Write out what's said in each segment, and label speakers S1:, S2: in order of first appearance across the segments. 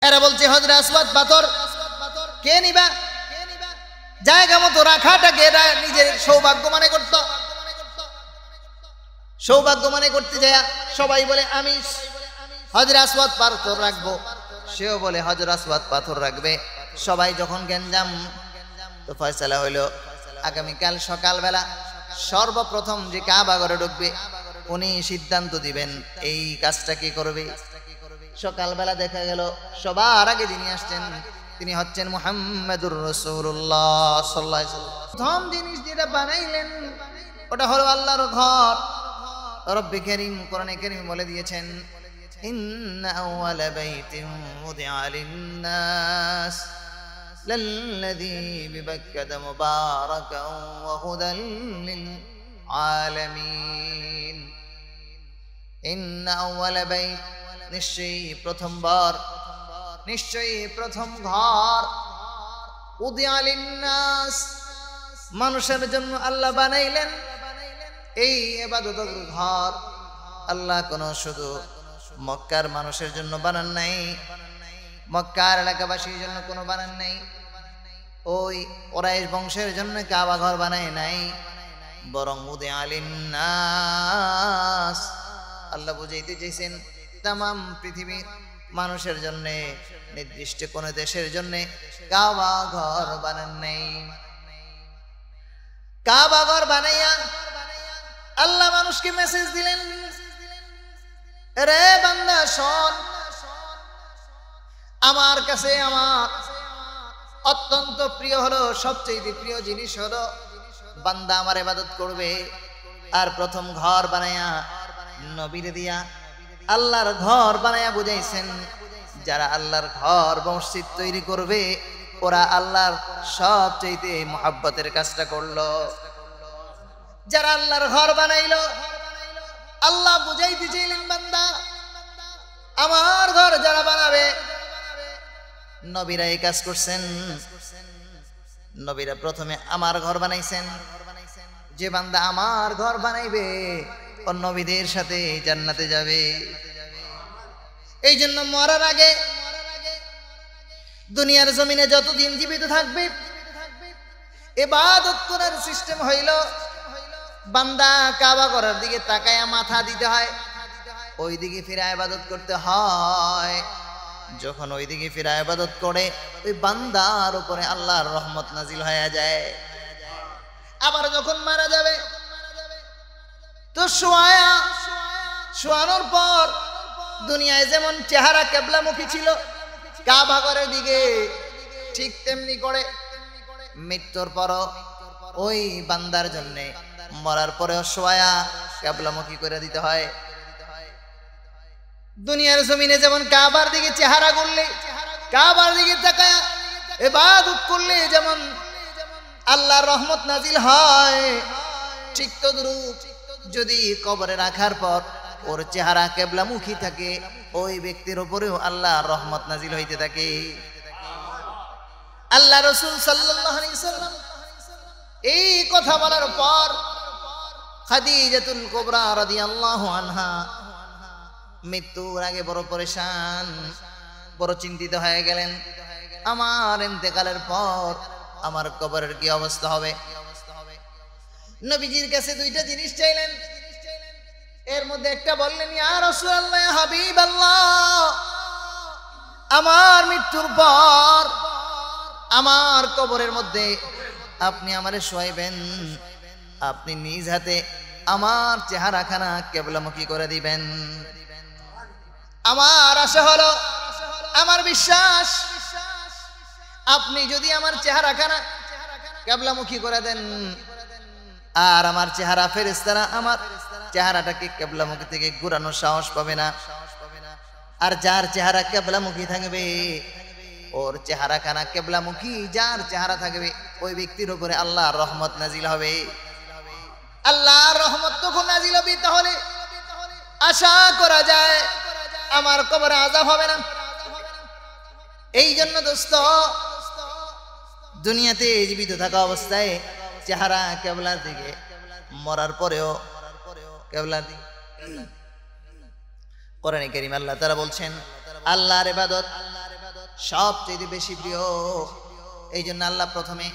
S1: এরা বলছে হজরে আসওয়াদ পাথর কে নিবা, জায়গা মতো রাখাটাকে এরা নিজের সৌভাগ্য মনে করত। সৌভাগ্য মনে করতে যায় সবাই বলে আমি হজরে আসওয়াদ পাথর রাখবো, সেও বলে হজরে আসওয়াদ পাথর রাখবে। সবাই যখন গেঞ্জাম, তো ফয়সালা হইল আগামীকাল সকালবেলা সর্বপ্রথম যে কাবা ঘরে ঢুকবে উনি সিদ্ধান্ত দিবেন এই কাজটা কি করবে। সকালবেলা দেখা গেল সবার আগে যিনি আসছেন তিনি হচ্ছেন মুহাম্মাদুর রাসূলুল্লাহ সাল্লাল্লাহু আলাইহি ওয়াসাল্লাম। প্রথম জিনিস যেটা বানাইলেন ওটা হলো আল্লাহর ঘর। রব্বে কারীম কোরআনে কারীম বলে দিয়েছেন ইন্না আউওয়ালা বাইতিন উদিআ লিন-নাস লাল্লাযী বিবাক্কাতা মুবারাকান ওয়া হুদাল লিল-আলামিন। ইন্না আউওয়ালা বাইত, নিশ্চয়ই প্রথমবার, নিশ্চয়ই প্রথম ঘর, উদিআ লিন-নাস, মানুষের জন্য আল্লাহ বানাইলেন এই ইবাদতের ঘর। আল্লাহ কোন শুধু মক্কার মানুষের জন্য বানান নাই, মক্কার এলাকাবাসীর জন্য কোনো বানান নাই, ওই কুরাইশ বংশের জন্য কাবা ঘর বানায় নাই, বরং উদিআ লিন-নাস, আল্লাহ বুঝাইতে চাইছেন তামাম পৃথিবীর মানুষের জন্য, নির্দিষ্ট কোন দেশের জন্য কাবা ঘর বানান নাই। কাবা ঘর বানাইয়া আল্লাহ মানুষকে মেসেজ দিলেন, রে বান্দা শোন, আমার কাছে আমার অত্যন্ত প্রিয় হলো, সবচেয়ে প্রিয় জিনিস হলো বান্দা আমার ইবাদত করবে। আর প্রথম ঘর বানায়া নবীরে দিয়া আল্লাহর ঘর বানায়া বুঝাইছেন যারা আল্লাহর ঘর মসজিদ তৈরি করবে ওরা আল্লাহর সবচেয়ে মুহাব্বতের কাজটা করলো। যারা আল্লাহর ঘর বানাইলো আল্লাহ বুঝাইতে চাইলেন বান্দা আমার ঘর যারা বানাবে, নবীরা এই কাজ করছেন। নবীরা প্রথমে আমার ঘর বানাইছেন, যে বান্দা আমার ঘর বানাইবে ও নবীদের সাথে জান্নাতে যাবে। এই জন্য মরার আগে দুনিয়ার জমিনে যতদিন জীবিত থাকবে ইবাদত করার সিস্টেম হইল বান্দা কাবা ঘরের দিকে তাকায়া মাথা দিতে হয়, ওই দিকে ফিরে ইবাদত করতে হয়। যখন ওই দিকে ফিরে ইবাদত করে ওই বান্দার উপরে আল্লাহর রহমত নাজিল হয়ে যায়। আবার যখন মারা যাবে তো শোয়ানোর পর দুনিয়ায় যেমন চেহারা কেবলামুখী ছিল কাবা ঘরের দিকে, ঠিক তেমনি করে মৃত্যুর পরও ওই বান্দার জন্য মরার পরেও শোয়া কেবলামুখী করে দিতে হয়। দুনিয়ার জমিনে যেমন কাবার দিকে চেহারা করলে, কাবার দিকে তাকায়া ইবাদত করলে যেমন আল্লাহর রহমত নাজিল হয়, ঠিক তদ্রূপ যদি কবরে রাখার পর ওর চেহারা কেবলামুখী থাকে ওই ব্যক্তির উপরেও আল্লাহর রহমত নাজিল হইতে থাকে। আল্লাহ রাসূল সাল্লাল্লাহু আলাইহি ওয়াসাল্লাম এই কথা বলার পর খাদিজাতুল কুবরা রাদিয়াল্লাহু আনহা মৃত্যুর আগে বড় পরেশান, বড় চিন্তিত হয়ে গেলেন। আমার ইন্তেকালের পর আমার কবরের কি অবস্থা হবে। নবীজির কাছে দুইটা জিনিস চাইলেন, এর মধ্যে একটা বললেন ইয়া রাসূলুল্লাহ ইয়া হাবিবাল্লাহ, আমার মৃত্যুর পর আমার কবরের মধ্যে আপনি আমারে শোয়াইবেন, আপনি নিজ হাতে আমার চেহারাখানা কেবলামুখী করে দিবেন। আমার আশা হলো, আমার বিশ্বাস আপনি যদি আমার চেহারাখানা কেবলামুখী করে দেন আর আমার চেহারা ফেরেশতারা আমার চেহারাটাকে কেবলামুখী থেকে ঘুরানোর সাহস পাবে না। আর যার চেহারা কেবলামুখী থাকবে ওর চেহারাখানা কেবলামুখী যার চেহারা থাকবে ওই ব্যক্তির উপরে আল্লাহর রহমত নাজিল হবে। আল্লাহর রহমত তখন নাজিল হবে তাহলে আশা করা যায় আমার কবরে আযাব হবে না। এই জন্য দোস্ত দুনিয়াতে জীবিত থাকা অবস্থায় চেহারা কেবলার দিকে, মরার পরেও কেবলার দিকে। কোরআনে কারীম আল্লাহ তাআলা বলছেন আল্লাহর ইবাদত সবচেয়ে বেশি প্রিয়। এই জন্য আল্লাহ প্রথমে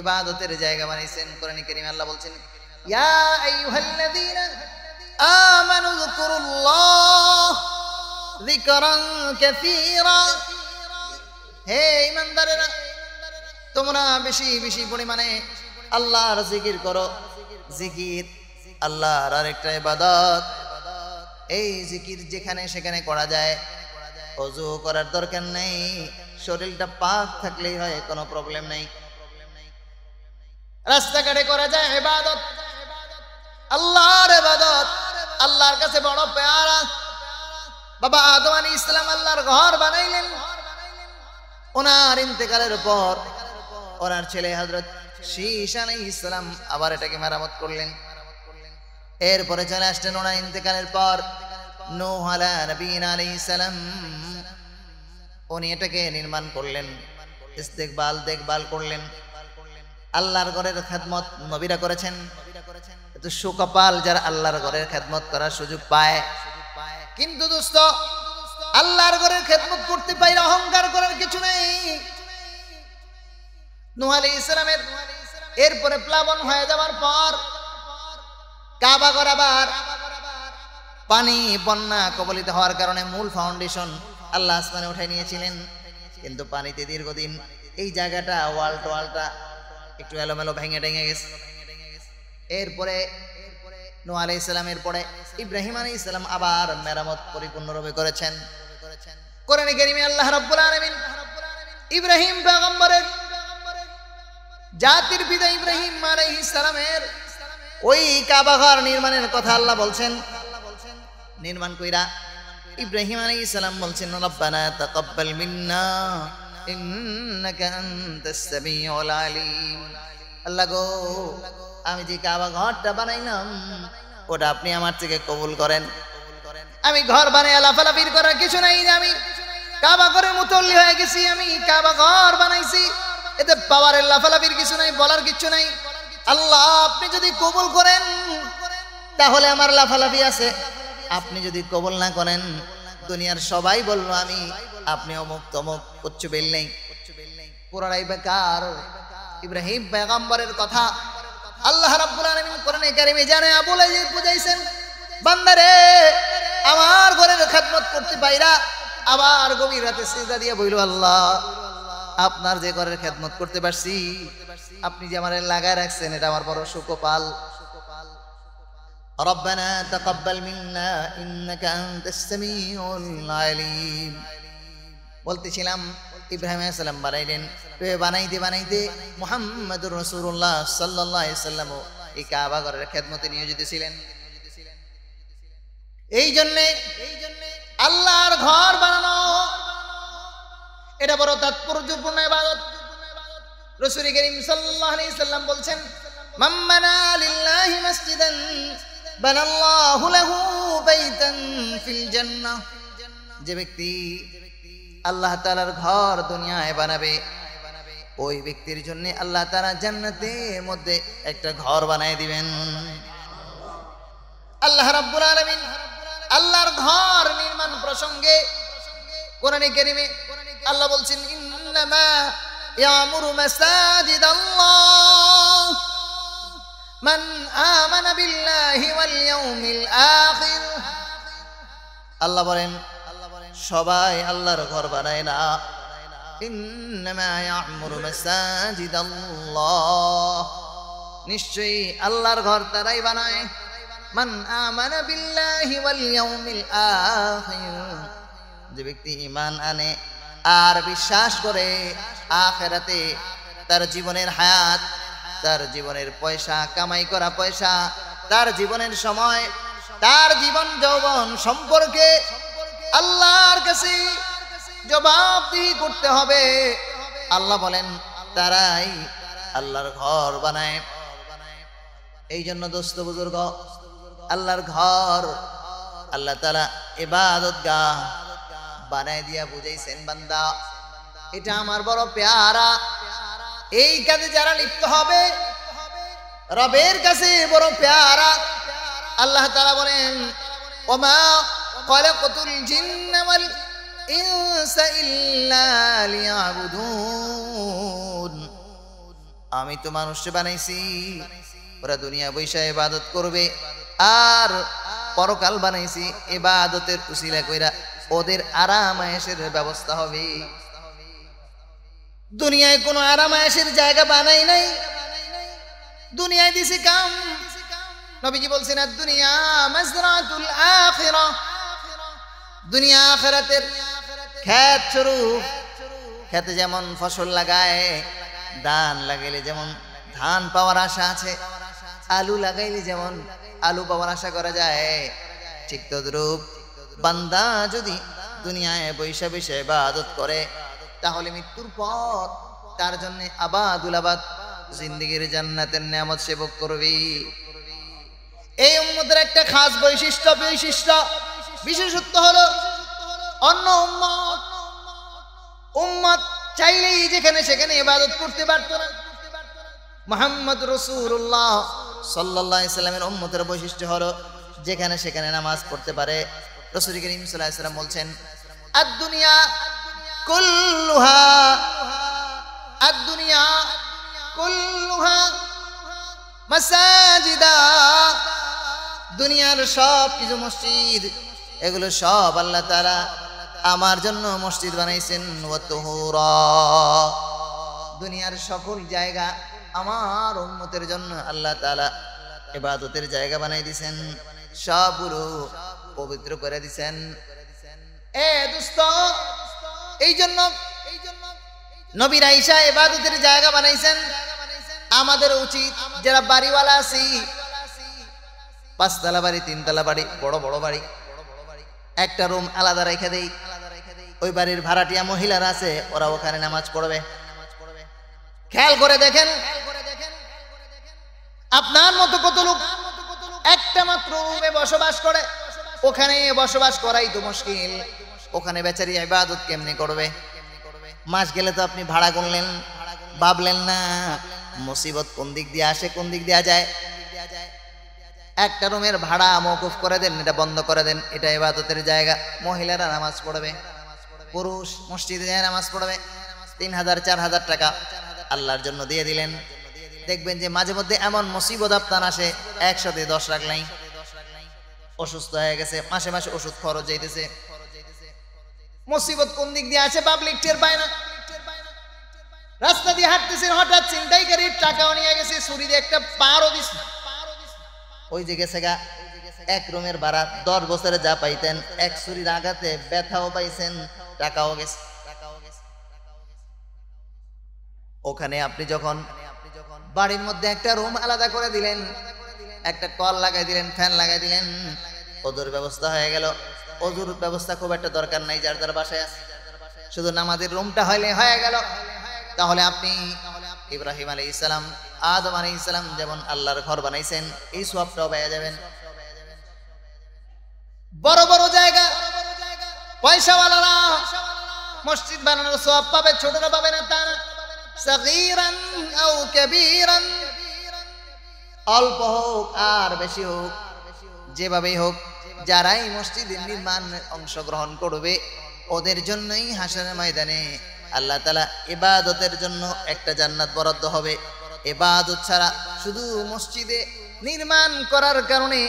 S1: ইবাদতের জায়গা বানাইছেন। কোরআনে কারীমে আল্লাহ বলছেন, ইয়া আইয়ুহাল্লাযীনা আমানু যকুরুল্লাহ যিকরান কাসীরা। হে ঈমানদারেরা, তোমরা বেশি বেশি পরিমাণে আল্লাহর জিকির করো। জিকির আল্লাহর আরেকটা ইবাদত। এই জিকির যেখানে সেখানে করা যায়, ওযু করার দরকার নেই, শরীরটা পাক থাকলেই হয়, কোনো প্রবলেম নেই। রাস্তাঘাটে করা যায় ইবাদত, আল্লাহর ইবাদত, আল্লাহর কাছে বড় পেয়ারা। বাবা আদম আলাইহিস সালাম আল্লাহর ঘর বানাইলেন। ওনার ইন্তেকালের পর ওনার ছেলে হযরত শীশ আলাইহিস সালাম আবার এটাকে মেরামত করলেন। এরপরে চলে আসলেন ওনার ইন্তেকালের পর নূহ আলাইহিস সালাম, উনি এটাকে নির্মাণ করলেন, ইস্তেকবাল দেখভাল করলেন। আল্লাহর ঘরের খেদমত নবীরা করেছেন। এত সুকপাল যারা আল্লাহর ঘরের খেদমত করার সুযোগ পায়। কিন্তু দোস্ত, আল্লাহর ঘরের খেদমত করতে পাইলে অহংকার করার কিছু নেই। নূহ আলাইহিস সালামের এরপরে প্লাবন হয়ে যাওয়ার পর কাবা ঘর আবার পানি বন্যা কবলিত হওয়ার কারণে মূল ফাউন্ডেশন আল্লাহ আসমানে উঠাই নিয়েছিলেন। কিন্তু পানিতে দীর্ঘদিন এই জায়গাটা ওয়ালটা একটু এলোমেলো ভেঙে ভেঙে গেছে। এরপরে নূহ আলাইহিস সালামের পরে ইব্রাহিম আলাইহিস সালাম আবার মেরামত পরিপূর্ণরূপে করেছেন। কোরআনে কারীমে আল্লাহ রাব্বুল আলামিন ইব্রাহিম পয়গম্বরের জাতির পিতা ইব্রাহিম আলাইহিস সালামের ওই কাবা ঘর নির্মাণের কথা আল্লাহ বলছেন। নির্মাণ কইরা ইব্রাহিম আলাইহিস সালাম বলছেন, রব্বানা তাকাব্বাল মিন্না ইন্নাকা আনতাস সামিউল আলিম। আল্লাহ গো, আমি যে কাবা ঘরটা বানাইলাম ওটা আপনি আমার থেকে কবুল করেন। আমি ঘর বানাই লাফালাফির করার কিছু নাই, আমি কাবা ঘরের মুতল্লি হয়ে গেছি, আমি কাবা ঘর বানাইছি, এতে পাওয়ারের লাফালাফির কিছু নাই, বলার কিছু নাই। আল্লাহ আপনি যদি কবুল করেন তাহলে আমার লাফালাফি আছে, আপনি যদি কবুল না করেন দুনিয়ার সবাই বললো আমি আপনি অমুক তমুক, কিচ্ছু বেল নেই, পুরাই বেকার। ইব্রাহিম পয়গম্বরের কথা আল্লাহ রাব্বুল আলামিন কোরআনে কারীমে জানে বলে বুঝাইছেন, বান্দারে আমার ঘরের খেদমত করতে পাইরা আবার গভীর রাতে সিজদা দিয়ে বইল, আল্লাহ আপনার যে ঘরের খেদমত করতে পারছি, আপনি যে আমারে লাগায় রাখছেন, এটা আমার বড় সুকপাল। রব্বানা তাকাব্বাল মিন্না ইন্নাকা আনতাস সামিউল আলিম। বলতেছিলাম ইব্রাহিম আলাইহিস সালাম বানাইলেন, বানাইতে বানাইতে মুহাম্মদুর রাসূলুল্লাহ সাল্লাল্লাহু আলাইহি সাল্লাম এই কাবা ঘরের খেদমতে নিয়োজিত ছিলেন। এই জন্য আল্লাহর ঘর বানানো এটা বড় তাৎপর্যপূর্ণ ইবাদত। রাসূল করিম সাল্লাল্লাহু আলাইহি সাল্লাম বলছেন, মান বানা লিল্লাহি মাসজিদান বানাল্লাহু লাহু বাইতান ফিল জান্নাহ। যে ব্যক্তি আল্লাহ তাআলার ঘর দুনিয়ায় বানাবে, ওই ব্যক্তির জন্য আল্লাহ তাআলা জান্নাতের মধ্যে একটা ঘর বানায় দিবেন। আল্লাহ রাব্বুল আলামিন আল্লাহর ঘর নির্মাণ প্রসঙ্গে কোরআনে কারীমে আল্লাহ বলছেন, ইন্নামা ইয়ামুরু মাসাজিদাল্লাহ মান আমানা বিল্লাহি ওয়াল ইয়াউমিল আখির। আল্লাহ বলেন সবাই আল্লাহর ঘর বানায় না, ইন্নামা ইয়ামুরু মাসাজিদাল্লাহ, নিশ্চয়ই আল্লাহর ঘর তারাই বানায় মান আমানা বিল্লাহি ওয়াল ইয়াউমিল আখির, যে ব্যক্তি ঈমান আনে আর বিশ্বাস করে আখিরাতে তার জীবনের হায়াত, তার জীবনের পয়সা, কামাই করা পয়সা, তার জীবনের সময়, তার জীবন যৌবন সম্পর্কে আল্লাহর কাছে জবাবদিহি করতে হবে। আল্লাহ বলেন তারাই আল্লাহর ঘর বানায়। এই জন্য দোস্ত বুজুর্গ, আল্লাহর ঘর আল্লাহ তাআলা ইবাদতগাহ বানায় দিয়া বুঝাইছেন, বান্দা এটা আমার বড় পেয়ারা। এই কাজে যারা লিপ্ত হবে রবের কাছে বড় পেয়ারা। আল্লাহ তাআলা বলেন, ওমা খালাকাতুল জিন্না ওয়াল ইনসা ইল্লা আমি তো মানুষকে বানাইছি ওরা দুনিয়া বৈশা ইবাদত করবে, আর পরকাল বানাইছি ইবাদতের উসিলা কইরা ওদের আরাম আয়েশের ব্যবস্থা হবে। দুনিয়ায় কোনো আরাম আয়েশের জায়গা বানাই নাই, দুনিয়ায় দিছি কাম। নবীজি বলছেন দুনিয়া মাজরাতুল আখিরাহ, দুনিয়া আখিরাতের ক্ষেত স্বরূপ। খেতে যেমন ফসল লাগায়, ধান লাগাইলে যেমন ধান পাওয়ার আশা আছে, আলু লাগাইলে যেমন আলু পাওয়ার আশা করা যায়, ঠিক তদ্রূপ বান্দা যদি দুনিয়ায় বৈশা বৈশা ইবাদত করে তাহলে মৃত্যুর পর তার জন্য আবাদুল আবাদ জিন্দেগির জান্নাতের নিয়ামত সেবক করবে। এই উম্মতের একটা খাস বিশেষত্ব হলো অন্য উম্মত চাইলেই যেখানে সেখানে ইবাদত করতে পারতো না। মুহাম্মদ রাসূলুল্লাহ সাল্লাল্লাহু আলাইহি সাল্লামের উম্মতের বৈশিষ্ট্য হলো যেখানে সেখানে নামাজ পড়তে পারে। রাসূল করিম সাল্লাল্লাহু আলাইহি সাল্লাম বলছেন আদ-দুনিয়া কুল্লুহা মাসাজিদা, দুনিয়ার সব কিছু মসজিদ, এগুলো সব আল্লাহ তাআলা আমার জন্য মসজিদ বানাইছেন। ওয়া তুহুরা, দুনিয়ার সকল জায়গা আমার উম্মতের জন্য আল্লাহ তাআলা ইবাদতের জায়গা বানাই দিয়েছেন, সবগুলো পবিত্র করে দিয়েছেন। দোস্ত, এই জন্য নবীর আয়েশা ইবাদতের জায়গা বানাইছেন। আমাদের উচিত যারা বাড়িওয়ালা আছি, 5 তলা বাড়ি 3 তলা বাড়ি, বড় বড় বাড়ি, একটা রুম আলাদা রেখে দেই। ওই বাড়ির ভাড়াটিয়া মহিলারা আছে, ওরা ওখানে নামাজ পড়বে। খেয়াল করে দেখেন আপনার মতো কত লোক একটা মাত্র রুমে বসবাস করে, ওখানে বসবাস করাই তো মুশকিল। ওখানে বেচারি ইবাদত কেমনে করবে? মাস গেলে তো আপনি ভাড়া গুনলেন, ভাবলেন না মুসিবত কোন দিক দিয়ে আসে কোন দিক দিয়ে যায়। একটা রুমের ভাড়া মওকুফ করে দেন, এটা বন্ধ করে দেন, এটা ইবাদতের জায়গা। মহিলারা নামাজ পড়বে, পুরুষ মসজিদে যায় নামাজ পড়বে। 3000 4000 টাকা আল্লাহর জন্য দিয়ে দিলেন। দেখবেন যে মাঝে মধ্যে এমন মুসিবত আপনার আসে, একসাথে 10 লাখ নাই, অসুস্থ হয়ে গেছে, মাসে মাসে ওষুধ খরচ যাইতেছে। মুসিবত কোন দিক দিয়ে আসে পাবলিক টের পায় না। রাস্তা দিয়ে হাঁটতেছেন, হঠাৎ ছিনতাইকারী টাকাও নিয়ে গেছে, ছুরি দিয়ে একটা পারও দিছে, ওই যে গেছে গা। এক রুমের ভাড়া 10 বছরে যা পাইতেন, এক ছুরির আঘাতে ব্যথাও পাইছেন, টাকাও গেছে। ওখানে আপনি যখন বাড়ির মধ্যে একটা রুম আলাদা করে দিলেন, একটা কল লাগাই দিলেন, ফ্যান লাগাই দিলেন, ওজুর ব্যবস্থা হয়ে গেল। ওজুর ব্যবস্থা খুব একটা দরকার নাই, যার যার বাসায় আছে, শুধু নামাজের রুমটা হইলে হয়ে গেল। তাহলে আপনি ইব্রাহিম আলাইহিস সালাম, আদম আলাইহিস সালাম যেমন আল্লাহর ঘর বানাইছেন, এই সওয়াবটাও পেয়ে যাবেন। বড় বড় জায়গা পয়সাওয়ালারা মসজিদ বানানোর সওয়াব পাবে, ছোটরা পাবে না তা না। সগীরান আও কাবীরান, অল্প হোক আর বেশি হোক, যেভাবেই হোক, যারাই মসজিদের নির্মাণে অংশগ্রহণ করবে ওদের জন্যই হাসরের ময়দানে আল্লাহ তাআলা ইবাদতের জন্য একটা জান্নাত বরাদ্দ হবে। ইবাদত ছাড়া শুধু মসজিদে নির্মাণ করার কারণে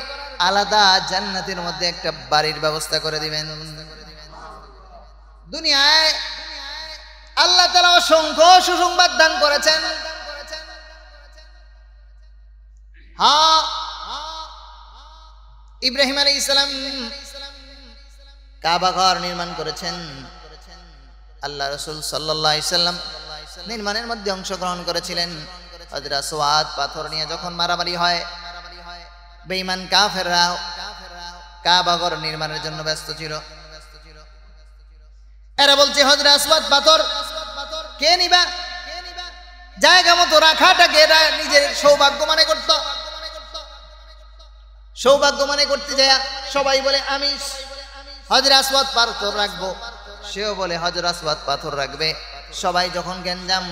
S1: আলাদা জান্নাতের মধ্যে একটা বাড়ির ব্যবস্থা করে দিবেন। দুনিয়ায় আল্লাহ তাআলা অসংখ্য সুসংবাদ দান করেছেন। হ্যাঁ, ইব্রাহিম আলাইহিস সালাম কাবা ঘর নির্মাণ করেছেন। আল্লাহ রাসূল সাল্লাল্লাহু আলাইহি সাল্লাম নির্মাণের মধ্যে অংশগ্রহণ করেছিলেন। হযরত আসওয়াদ পাথর নিয়ে যখন মারামারি হয়, বেঈমান কাফেররা কাবা ঘর নির্মাণের জন্য ব্যস্ত ছিল। এরা বলছে হযরত আসওয়াদ পাথর কে নিবা, জায়গা মতো রাখাটাকে এরা নিজের সৌভাগ্য মনে করত। সৌভাগ্য মনে করতে যায় সবাই বলে আমি হযরত আসওয়াদ পাথর রাখবো, সেও বলে হযরত আসওয়াদ পাথর রাখবে। সবাই যখন গেঞ্জাম,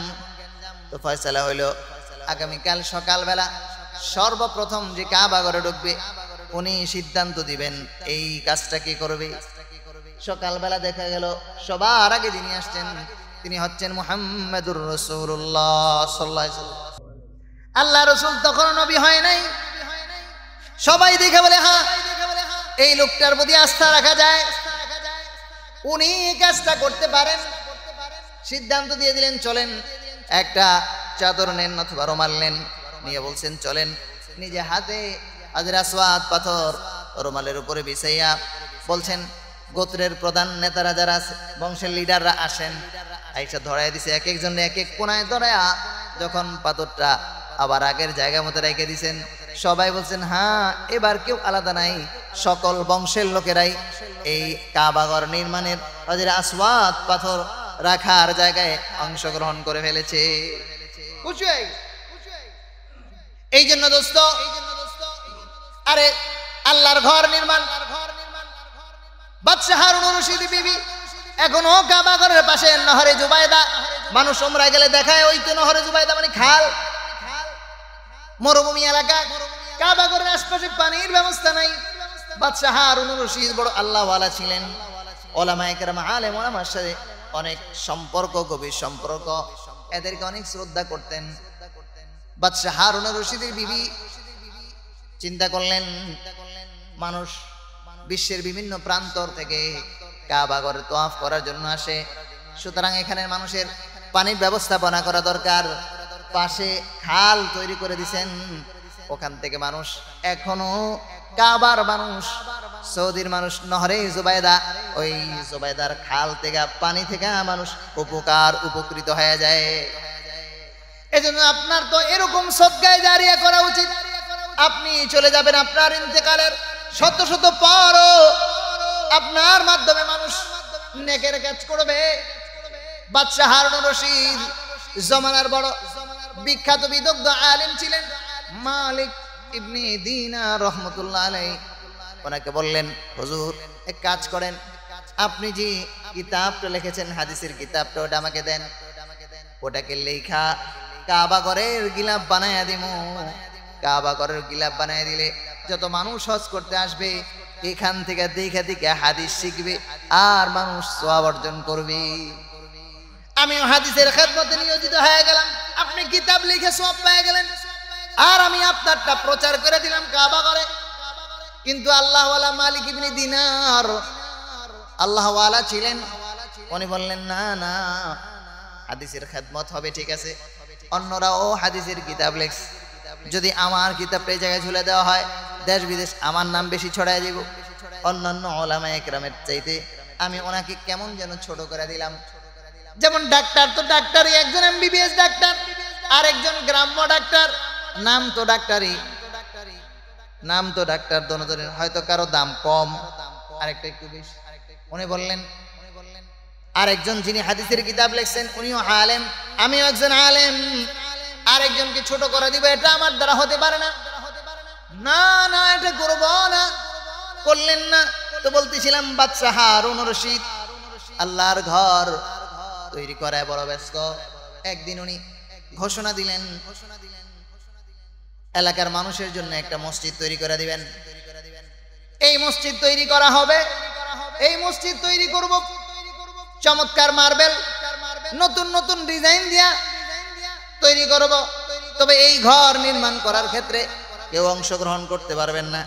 S1: তো ফয়সালা হইল আগামীকাল সকালবেলা সর্বপ্রথম যে কাবা ঘরে ঢুকবে উনি সিদ্ধান্ত দিবেন এই কাজটা কি করবে। সকালবেলা দেখা গেল সবার আগে যিনি আসছেন তিনি হচ্ছেন মুহাম্মাদুর রাসূলুল্লাহ সাল্লাল্লাহু আলাইহি ওয়াসাল্লাম। আল্লাহ রাসূল তখন নবী হয় নাই। সবাই দেখে বলে হ্যাঁ, এই লোকটার প্রতি আস্থা রাখা যায়, উনি কাজটা করতে পারেন। সিদ্ধান্ত দিয়ে দিলেন, চলেন একটা চাদর নেন অথবা রুমাল নেন, নিয়ে বলছেন চলেন। নিজে হাতে হাজরে আসওয়াদ পাথর রুমালের উপরে বিছাইয়া বলছেন গোত্রের প্রধান নেতারা যারা আছে, বংশের লিডাররা আসেন। আইসা ধরাই দিছে, এক একজন এক এক কোনায় ধরায়া যখন পাথরটা আবার আগের জায়গা মতো রেখে দিছেন, সবাই বলছেন হ্যাঁ, এবার কেউ আলাদা নাই, সকল বংশের লোকেরাই এই কাবাঘর নির্মাণের হাজরে আসওয়াদ পাথর রাখার জায়গায় অংশগ্রহণ করে ফেলেছে। এই জন্য দোস্ত, আরে আল্লাহর ঘর নির্মাণ, বাদশা হারুনুর রশিদ বিবি এখনো কাবাঘরের পাশে নহরে জুবাইদা, মানুষ উমরা গেলে দেখায় ওই তো নহরে জুবাইদা মানে খাল, মরুভূমি এলাকা, কাবাঘরের আশপাশে পানির ব্যবস্থা নাই। বাদশা হারুনুর রশিদ বড় আল্লাহওয়ালা ছিলেন, ওলামায়ে কেরাম আলেম ওলামার সাথে অনেক সম্পর্ক, গভীর সম্পর্ক, এদেরকে অনেক শ্রদ্ধা করতেন। বাদশা হারুনুর রশিদের বিবি চিন্তা করলেন মানুষ বিশ্বের বিভিন্ন প্রান্তর থেকে কাবাঘরে তওয়াফ করার জন্য আসে, সুতরাং এখানে মানুষের পানির ব্যবস্থাপনা করা দরকার। পাশে খাল তৈরি করে দিয়েছেন, ওখান থেকে মানুষ এখনো কাবার মানুষ, সৌদির মানুষ নহরে জুবাইদা, ওই জুবাইদার খাল থেকে পানি থেকে মানুষ উপকৃত হয়ে যায়। এজন্য আপনার তো এরকম সদকায়ে জারিয়া করা উচিত। আপনি চলে যাবেন, আপনার ইন্তেকালের শত শত পরও আপনার মাধ্যমে মানুষ নেকের কাজ করবে। বাদশা হারুনুর রশিদ জমানার বড় বিখ্যাত বিদগ্ধ আলেম ছিলেন, মালিক ইবনে দিনার রাহমাতুল্লাহ আলাইহি। ওনাকে বললেন হুজুর এক কাজ করেন, আপনি যে কিতাবটা লিখেছেন হাদিসের কিতাবটা, ওটা আমাকে দেন, ওটাকে লেখা কাবাঘরের গিলাফ বানায়া দিমু। কাবাঘরের গিলাফ বানায়া দিলে যত মানুষ হজ করতে আসবে এখান থেকে দেখে দেখে হাদিস শিখবে আর মানুষ সওয়াব অর্জন করবে। আমিও হাদিসের খেদমতে নিয়োজিত হয়ে গেলাম, আপনি কিতাব লিখে সওয়াব পেয়ে গেলেন, আর আমি আপনারটা প্রচার করে দিলাম কাবাঘরে। কিন্তু আল্লাহওয়ালা মালিক ইবনে দিনার আল্লাহওয়ালা ছিলেন, উনি বললেন না না, হাদিসের খেদমত হবে ঠিক আছে, অন্যরাও হাদিসের কিতাব লেখছে, যদি আমার কিতাবটা এই জায়গায় ঝুলে দেওয়া হয় দেশ বিদেশ আমার নাম বেশি ছড়ায় দিব, অন্যান্য ওলামায়ে কেরামের চাইতে আমি ওনাকে কেমন যেন ছোট করে দিলাম। যেমন ডাক্তার তো ডাক্তারই, একজন এমবিবিএস ডাক্তার আর একজন গ্রাম্য ডাক্তার, নাম তো ডাক্তারই, নাম তো ডাক্তার দোনোজনের, হয়তো কারো দাম কম আরেকটা একটু বেশি। উনি বললেন আরেকজন যিনি হাদিসের কিতাব লিখছেন উনিও আলেম, আমিও একজন আলেম, আরেকজনকে ছোট করে দিব, এটা আমার দ্বারা হতে পারে না। না না, এটা করব না, করলেন না। তো বলতেছিলাম বাদশা হারুনুর রশিদ আল্লাহর ঘর তৈরি করায় বড় ব্যস্ত। একদিন উনি ঘোষণা দিলেন এলাকার মানুষের জন্য একটা মসজিদ তৈরি করে দিবেন। এই মসজিদ তৈরি করা হবে, এই মসজিদ তৈরি করব চমৎকার মার্বেল নতুন নতুন ডিজাইন দিয়া তৈরি করব, তবে এই ঘর নির্মাণ করার ক্ষেত্রে কেউ অংশগ্রহণ করতে পারবেন না,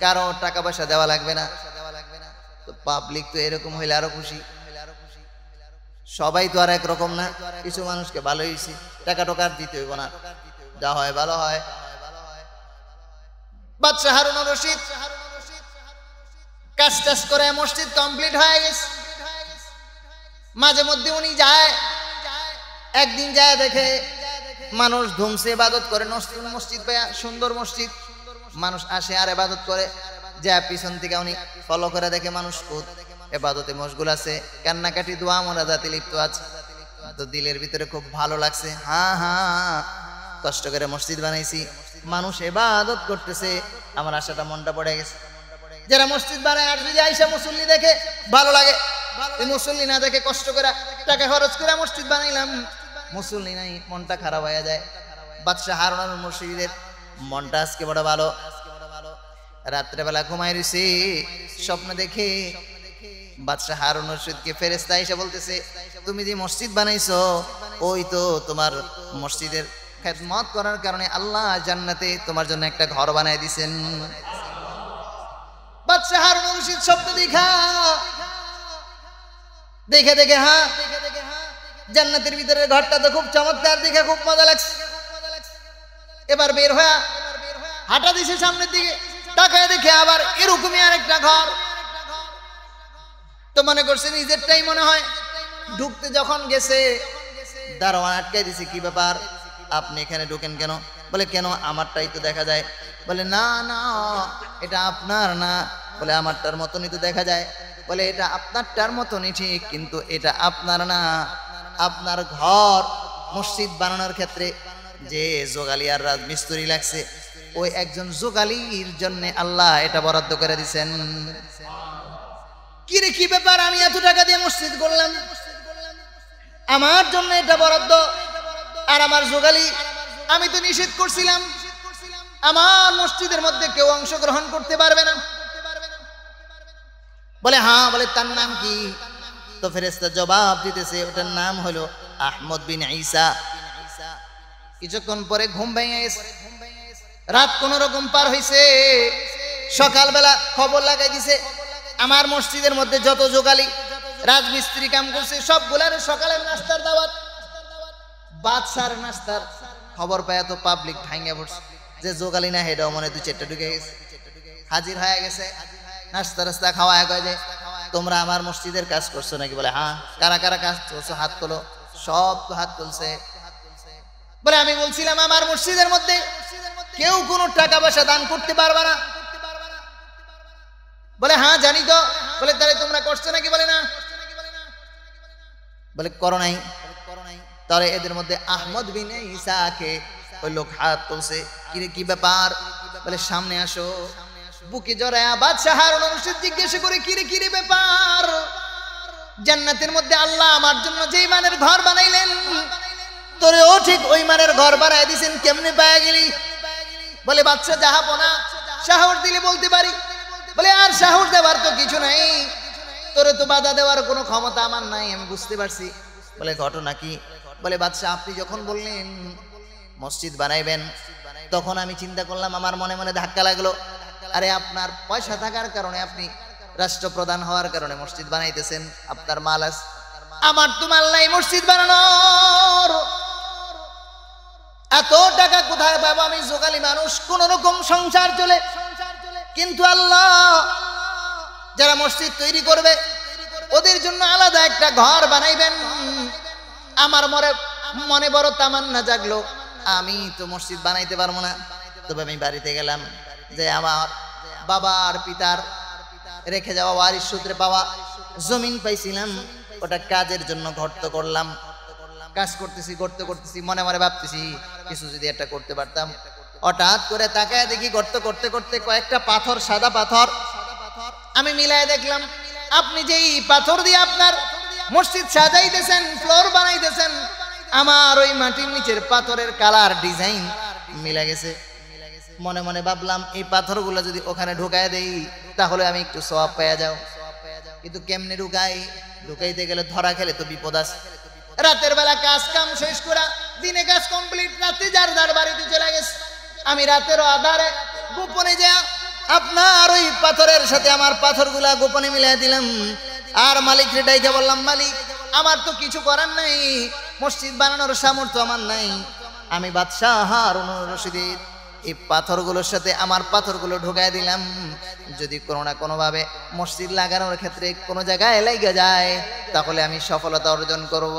S1: কারো টাকা পয়সা দেওয়া লাগবে না। তো পাবলিক তো এরকম হইলে আরো খুশি, সবাই তো আর একরকম না, কিছু মানুষকে ভালো হয়েছে টাকা টোকার দিতে হইব না, যা হয় ভালো হয়। বাদশা হারুনুর রশিদ কাজ টাজ করে মসজিদ কমপ্লিট হয়ে গেছে। মাঝে মধ্যে উনি যায়, একদিন যায় দেখে মানুষ ধুমসে ইবাদত করে, নতুন মসজিদ পায়া সুন্দর মসজিদ, মানুষ আসে আর ইবাদত করে, যা পিছন থেকে উনি ফলো করে দেখে মানুষ খুব ইবাদতে মশগুল আছে, কান্নাকাটি দোয়া মোনাজাতে লিপ্ত আছে। তো দিলের ভিতরে খুব ভালো লাগছে, হ্যাঁ হ্যাঁ কষ্ট করে মসজিদ বানাইছি, মানুষ ইবাদত করতেছে, আমার আশাটা মনটা পড়ে গেছে। যারা মসজিদ বানায় আর যদি আইসা মুসল্লি দেখে ভালো লাগে, মুসল্লি না দেখে কষ্ট করে টাকা খরচ করে মসজিদ বানাইলাম, মুসল্লি নাই, মনটা খারাপ হয়ে যায়। বাদশা হারুনুর রশিদের মনটা আজকে বড় ভালো। রাত্রেবেলা ঘুমাই রইছে, স্বপ্ন দেখে বাদশা হারুনুর রশিদকে ফেরেশতা এসে বলতেছে তুমি যে মসজিদ বানাইছো ওই তো তোমার মসজিদের খেদমত করার কারণে আল্লাহ জান্নাতে তোমার জন্য একটা ঘর বানায় দিছেন। বাদশা হারুন রশিদ স্বপ্ন দেখে দেখে হ্যাঁ জান্নাতের ভিতরে ঘরটা তো খুব চমৎকার, দেখে খুব মজা লাগছে। এবার বের হয়ে হাঁটা দিছে সামনের দিকে, তাকায় দেখে আবার এরকমই আরেকটা ঘর। তো মনে করছে নিজেরটাই মনে হয়। ঢুকতে যখন গেছে দারোয়ান আটকাই দিছে, কি ব্যাপার আপনি এখানে ঢুকেন কেন? বলে কেন, আমারটাই তো দেখা যায়। বলে না না এটা আপনার না। বলে আমারটার মতনই তো দেখা যায়। বলে এটা আপনারটার মতনই ঠিক, কিন্তু এটা আপনার না। আপনার ঘর মসজিদ বানানোর ক্ষেত্রে যে যোগালী আর রাজমিস্ত্রি লাগছে, ওই একজন যোগালীর জন্য আল্লাহ এটা বরাদ্দ করে দিছেন। কিরে কি ব্যাপার, আমি এত টাকা দিয়ে মসজিদ করলাম, আমার জন্য এটা বরাদ্দ, আর আমার যোগালী আমি তো নিষেধ করছিলাম আমার মসজিদের মধ্যে কেউ অংশগ্রহণ করতে পারবে না। বলে হ্যাঁ। বলে তার নাম কি? তো ফেরেশতা জবাব দিতেছে ওটার নাম হলো আহমদ বিন ঈসা। কিছুক্ষণ পরে ঘুম ভেঙে গেছে, রাত কোন রকম পার হইছে। সকালবেলা খবর লাগাই দিছে আমার মসজিদের মধ্যে যত যোগালী রাজমিস্ত্রি কাম করছে সবগুলার সকালের নাস্তার দাওয়াত। বাদশার নাস্তার খবর পায় তো পাবলিক ভাঙে পড়ছে, যে যোগালী না হেডাও মনে দুই চারটা ঢুকে গেছে, হাজির হয়ে গেছে। নাস্তা রাস্তা খাওয়া কয় যে তোমরা আমার মসজিদের কাজ করছো নাকি? বলে হ্যাঁ। কারা কারা কাজ করছো হাত তোলো। সব তো হাত তুলছে। বলে আমি বলছিলাম আমার মসজিদের মধ্যে কেউ কোনো টাকা পয়সা দান করতে পারবে না। বলে হ্যাঁ জানি তো। বলে তাহলে তোমরা করছো নাকি? বলে না। বলে করো নাই। তাহলে এদের মধ্যে আহমদ বিন ঈসাকে ওই লোক হাত তুলছে। কিরে কি ব্যাপার? বলে সামনে আসো। বুকে জড়ায়া বাদশা হারুন রশিদ জিজ্ঞেস করে কিরে কিরে ব্যাপার? জান্নাতের মধ্যে আল্লাহ আমার জন্য যেই মানের ঘর বানাইলেন, তোরেও ঠিক ওই মানের ঘর বানায় দিছেন, কেমনে পায়া গেলি? বলে বাদশা জাহাপনা, সাহস দিলে বলতে পারি। বলে আর সাহস দেওয়ার তো কিছু নাই, তোরে তো বাধা দেওয়ার কোনো ক্ষমতা আমার নাই, আমি বুঝতে পারছি। বলে ঘটনা কি? বলে বাদশা আপনি যখন বললেন মসজিদ বানাইবেন, তখন আমি চিন্তা করলাম, আমার মনে মনে ধাক্কা লাগলো, আরে আপনার পয়সা থাকার কারণে, আপনি রাষ্ট্রপ্রধান হওয়ার কারণে মসজিদ বানাইতেছেন, আপনার মাল আছে, আমার তো মাল নাই মসজিদ বানানোর। এত টাকা কোথায় পাবো? আমি যোগালী মানুষ, কোন রকম সংসার চলে। কিন্তু আল্লাহ যারা মসজিদ তৈরি করবে ওদের জন্য আলাদা একটা ঘর বানাইবেন। আমার মনে বড় তামান্না জাগলো, আমি তো মসজিদ বানাইতে পারবো না, তবে আমি বাড়িতে গেলাম, যে আমার বাবার পিতার রেখে যাওয়া ওয়ারিশ সূত্রে পাওয়া জমিন পাইছিলাম, ওটা কাজের জন্য গর্ত করলাম। কাজ করতেছি, গর্ত করতেছি, মনে মনে ভাবতেছি কিছু যদি একটা করতে পারতাম। হঠাৎ করে তাকায় দেখি গর্ত করতে করতে কয়েকটা পাথর, সাদা পাথর আমি মিলায় দেখলাম, আপনি যেই পাথর দিয়ে আপনার মসজিদ সাজাইতেছেন, ফ্লোর বানাইতেছেন, আমার ওই মাটির নিচের পাথরের কালার ডিজাইন মিলে গেছে। মনে মনে ভাবলাম এই পাথরগুলো যদি ওখানে ঢুকায় দেই তাহলে আমি একটু সওয়াব পেয়ে যাও। কিন্তু কেমনে ঢুকাইতে গেলে ধরা খেলে তো বিপদ আছে। রাতের বেলা কাজ কাম শেষ করা, দিনে কাজ কমপ্লিট, রাতে যার যার বাড়িতে চলে গেছে। আমি রাতের আধারে গোপনে যা আপনার ওই পাথরের সাথে আমার পাথরগুলা গোপনে মিলাই দিলাম। আর মালিক রেটাইকে বললাম, মালিক আমার তো কিছু করার নাই, মসজিদ বানানোর সামর্থ্য আমার নাই, আমি বাদশা হারুন রশিদের এই পাথরগুলোর সাথে আমার পাথরগুলো ঢুকাই দিলাম, যদি কোনো না কোনোভাবে মসজিদ লাগানোর ক্ষেত্রে কোনো জায়গায় লেগে যায় তাহলে আমি সফলতা অর্জন করব।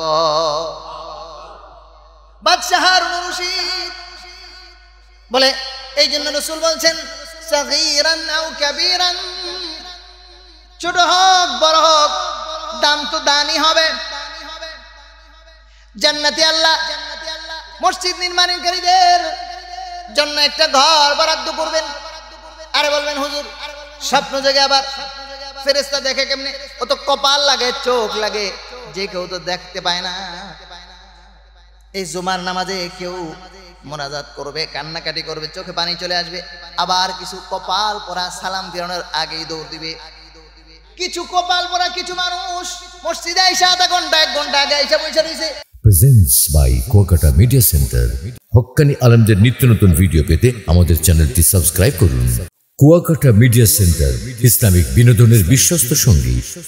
S1: বাদশা হারুন রশিদ বলে, এই জন্য রাসূল বলছেন সাগীরান আও কাবীরান, ছোট হোক বড় হোক দান তো দানই হবে। জান্নাতে আল্লাহ মসজিদ নির্মাণকারীদের জন্য একটা ঘর বরাদ্দ করবেন। আরে বলবেন হুজুর স্বপ্ন জেগে আবার ফেরেশতা দেখে কেমনে? ও তো কপাল লাগে, চোখ লাগে, যে কেউ তো দেখতে পায় না। এই জুমার নামাজে কেউ মোনাজাত করবে, কান্নাকাটি করবে, চোখে পানি চলে আসবে, আবার কিছু কপাল পরা সালাম ফিরানোর আগেই দৌড় দিবে। কিছু কপাল পরা কিছু মানুষ মসজিদে আইসা আধা ঘন্টা 1 ঘন্টা আগে আইসা বসে রয়েছে,
S2: presents by Kuakata media centre. হক্কানি আলেমদের নিত্য নতুন ভিডিও পেতে আমাদের চ্যানেলটি সাবস্ক্রাইব করুন। কুয়াকাটা মিডিয়া সেন্টার, ইসলামিক বিনোদনের বিশ্বস্ত সঙ্গী।